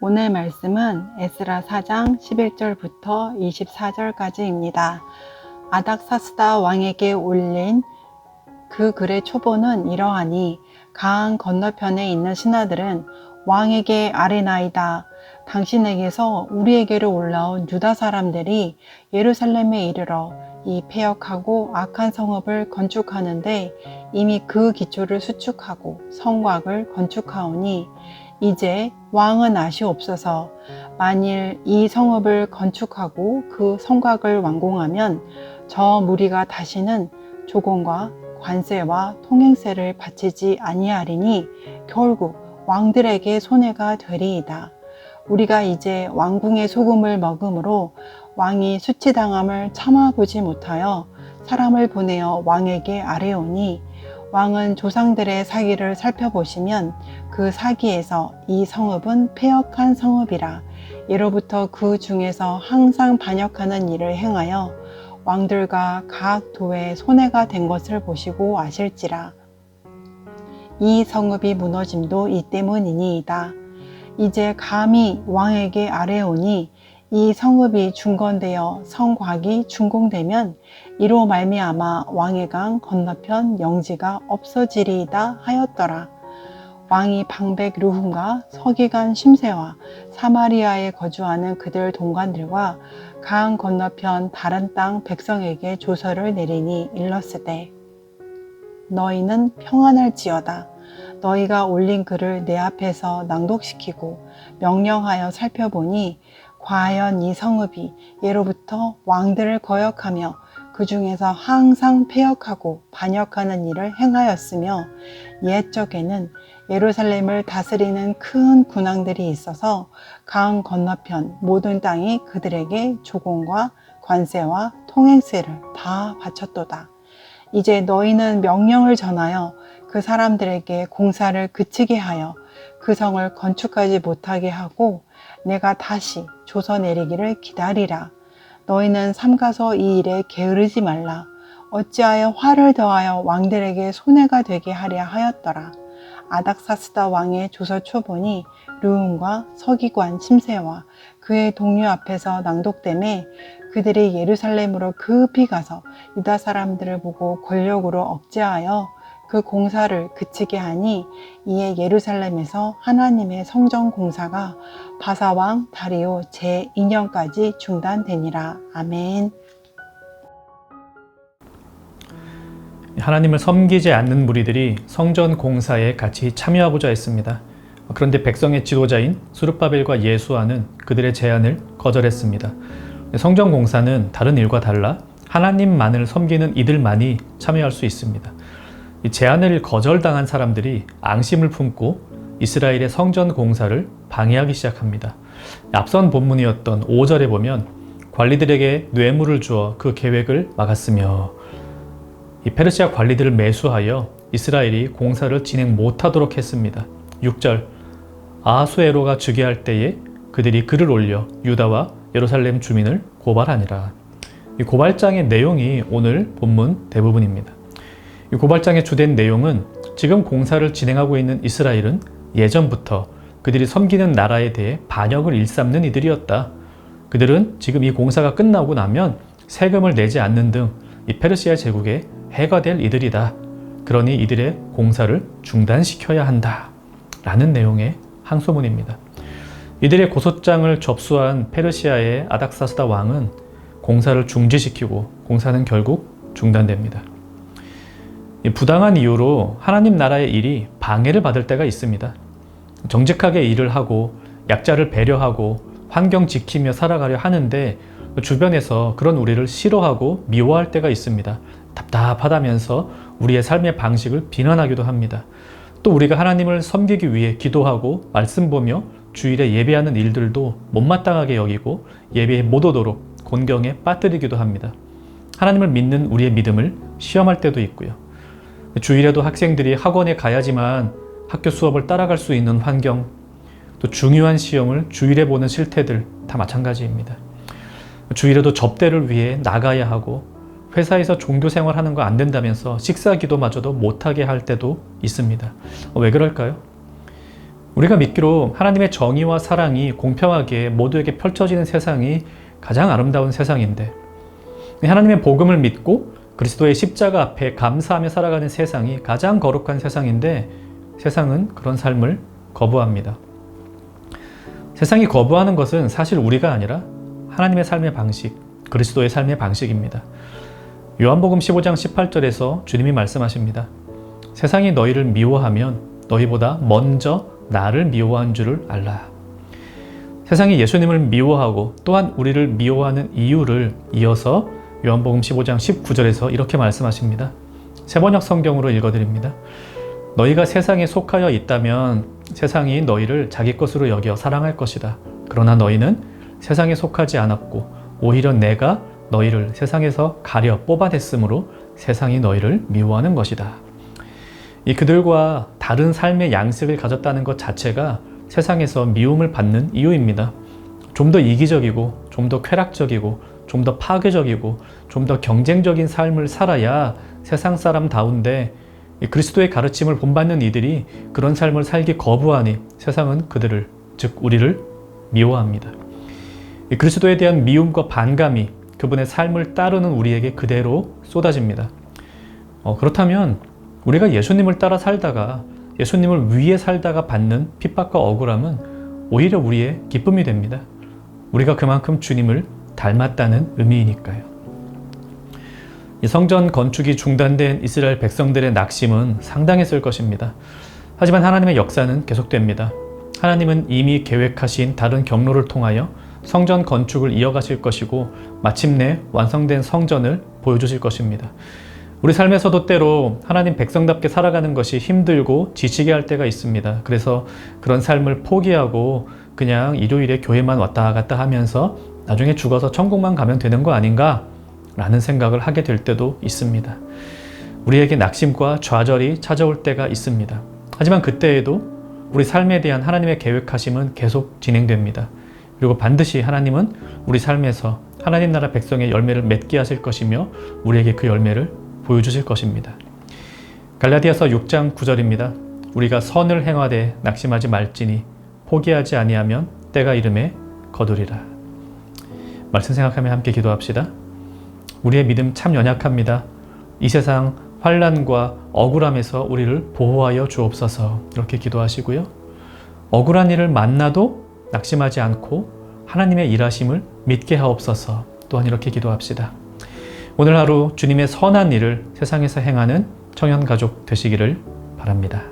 오늘 말씀은 에스라 4장 11절부터 24절까지입니다. 아닥사스다 왕에게 올린 그 글의 초보는 이러하니 강 건너편에 있는 신하들은 왕에게 아뢰나이다. 당신에게서 우리에게로 올라온 유다 사람들이 예루살렘에 이르러 이 패역하고 악한 성읍을 건축하는데 이미 그 기초를 수축하고 성곽을 건축하오니 이제 왕은 아시옵소서. 만일 이 성읍을 건축하고 그 성곽을 완공하면 저 무리가 다시는 조공과 관세와 통행세를 바치지 아니하리니 결국 왕들에게 손해가 되리이다. 우리가 이제 왕궁의 소금을 먹음으로 왕이 수치당함을 참아보지 못하여 사람을 보내어 왕에게 아뢰오니 왕은 조상들의 사기를 살펴보시면 그 사기에서 이 성읍은 패역한 성읍이라 예로부터 그 중에서 항상 반역하는 일을 행하여 왕들과 각 도에 손해가 된 것을 보시고 아실지라. 이 성읍이 무너짐도 이 때문이니이다. 이제 감히 왕에게 아뢰오니 이 성읍이 중건되어 성곽이 준공되면 이로 말미암아 왕의 강 건너편 영지가 없어지리이다 하였더라. 왕이 방백 르훔과 서기관 심세와 사마리아에 거주하는 그들 동관들과 강 건너편 다른 땅 백성에게 조서를 내리니 일렀으되 너희는 평안할지어다. 너희가 올린 글을 내 앞에서 낭독시키고 명령하여 살펴보니 과연 이 성읍이 예로부터 왕들을 거역하며 그 중에서 항상 패역하고 반역하는 일을 행하였으며 옛적에는 예루살렘을 다스리는 큰 군왕들이 있어서 강 건너편 모든 땅이 그들에게 조공과 관세와 통행세를 다 바쳤도다. 이제 너희는 명령을 전하여 그 사람들에게 공사를 그치게 하여 그 성을 건축하지 못하게 하고 내가 다시 조서 내리기를 기다리라. 너희는 삼가서 이 일에 게으르지 말라. 어찌하여 화를 더하여 왕들에게 손해가 되게 하랴 하였더라. 아닥사스다 왕의 조서 초본이 르훔과 서기관 심세와 그의 동료 앞에서 낭독되매 그들이 예루살렘으로 급히 가서 유다 사람들을 보고 권력으로 억제하여 그 공사를 그치게 하니 이에 예루살렘에서 하나님의 성전 공사가 바사왕 다리오 제2년까지 중단되니라. 아멘. 하나님을 섬기지 않는 무리들이 성전 공사에 같이 참여하고자 했습니다. 그런데 백성의 지도자인 스룹바벨과 예수아는 그들의 제안을 거절했습니다. 성전 공사는 다른 일과 달라 하나님만을 섬기는 이들만이 참여할 수 있습니다. 이 제안을 거절당한 사람들이 앙심을 품고 이스라엘의 성전 공사를 방해하기 시작합니다. 앞선 본문이었던 5절에 보면 관리들에게 뇌물을 주어 그 계획을 막았으며 이 페르시아 관리들을 매수하여 이스라엘이 공사를 진행 못하도록 했습니다. 6절 아하수에로가 즉위할 때에 그들이 글을 올려 유다와 예루살렘 주민을 고발하니라. 이 고발장의 내용이 오늘 본문 대부분입니다. 이 고발장의 주된 내용은 지금 공사를 진행하고 있는 이스라엘은 예전부터 그들이 섬기는 나라에 대해 반역을 일삼는 이들이었다. 그들은 지금 이 공사가 끝나고 나면 세금을 내지 않는 등 이 페르시아 제국에 해가 될 이들이다. 그러니 이들의 공사를 중단시켜야 한다. 라는 내용의 항소문입니다. 이들의 고소장을 접수한 페르시아의 아닥사스다 왕은 공사를 중지시키고 공사는 결국 중단됩니다. 부당한 이유로 하나님 나라의 일이 방해를 받을 때가 있습니다. 정직하게 일을 하고 약자를 배려하고 환경 지키며 살아가려 하는데 주변에서 그런 우리를 싫어하고 미워할 때가 있습니다. 답답하다면서 우리의 삶의 방식을 비난하기도 합니다. 또 우리가 하나님을 섬기기 위해 기도하고 말씀 보며 주일에 예배하는 일들도 못마땅하게 여기고 예배에 못 오도록 곤경에 빠뜨리기도 합니다. 하나님을 믿는 우리의 믿음을 시험할 때도 있고요. 주일에도 학생들이 학원에 가야지만 학교 수업을 따라갈 수 있는 환경, 또 중요한 시험을 주일에 보는 실태들 다 마찬가지입니다. 주일에도 접대를 위해 나가야 하고 회사에서 종교 생활하는 거 안 된다면서 식사 기도마저도 못하게 할 때도 있습니다. 왜 그럴까요? 우리가 믿기로 하나님의 정의와 사랑이 공평하게 모두에게 펼쳐지는 세상이 가장 아름다운 세상인데, 하나님의 복음을 믿고 그리스도의 십자가 앞에 감사하며 살아가는 세상이 가장 거룩한 세상인데, 세상은 그런 삶을 거부합니다. 세상이 거부하는 것은 사실 우리가 아니라 하나님의 삶의 방식, 그리스도의 삶의 방식입니다. 요한복음 15장 18절에서 주님이 말씀하십니다. 세상이 너희를 미워하면 너희보다 먼저 나를 미워한 줄을 알라. 세상이 예수님을 미워하고 또한 우리를 미워하는 이유를 이어서 요한복음 15장 19절에서 이렇게 말씀하십니다. 세번역 성경으로 읽어드립니다. 너희가 세상에 속하여 있다면 세상이 너희를 자기 것으로 여겨 사랑할 것이다. 그러나 너희는 세상에 속하지 않았고 오히려 내가 너희를 세상에서 가려 뽑아냈으므로 세상이 너희를 미워하는 것이다. 이 그들과 다른 삶의 양식을 가졌다는 것 자체가 세상에서 미움을 받는 이유입니다. 좀 더 이기적이고 좀 더 쾌락적이고 좀 더 파괴적이고 좀 더 경쟁적인 삶을 살아야 세상 사람다운데, 그리스도의 가르침을 본받는 이들이 그런 삶을 살기 거부하니 세상은 그들을, 즉 우리를 미워합니다. 그리스도에 대한 미움과 반감이 그분의 삶을 따르는 우리에게 그대로 쏟아집니다. 그렇다면 우리가 예수님을 따라 살다가 예수님을 위해 살다가 받는 핍박과 억울함은 오히려 우리의 기쁨이 됩니다. 우리가 그만큼 주님을 닮았다는 의미이니까요. 이 성전 건축이 중단된 이스라엘 백성들의 낙심은 상당했을 것입니다. 하지만 하나님의 역사는 계속됩니다. 하나님은 이미 계획하신 다른 경로를 통하여 성전 건축을 이어가실 것이고 마침내 완성된 성전을 보여주실 것입니다. 우리 삶에서도 때로 하나님 백성답게 살아가는 것이 힘들고 지치게 할 때가 있습니다. 그래서 그런 삶을 포기하고 그냥 일요일에 교회만 왔다 갔다 하면서 나중에 죽어서 천국만 가면 되는 거 아닌가? 라는 생각을 하게 될 때도 있습니다. 우리에게 낙심과 좌절이 찾아올 때가 있습니다. 하지만 그때에도 우리 삶에 대한 하나님의 계획하심은 계속 진행됩니다. 그리고 반드시 하나님은 우리 삶에서 하나님 나라 백성의 열매를 맺게 하실 것이며 우리에게 그 열매를 보여주실 것입니다. 갈라디아서 6장 9절입니다. 우리가 선을 행하되 낙심하지 말지니 포기하지 아니하면 때가 이름에 거두리라. 말씀 생각하며 함께 기도합시다. 우리의 믿음 참 연약합니다. 이 세상 환난과 억울함에서 우리를 보호하여 주옵소서. 이렇게 기도하시고요. 억울한 일을 만나도 낙심하지 않고 하나님의 일하심을 믿게 하옵소서. 또한 이렇게 기도합시다. 오늘 하루 주님의 선한 일을 세상에서 행하는 청년가족 되시기를 바랍니다.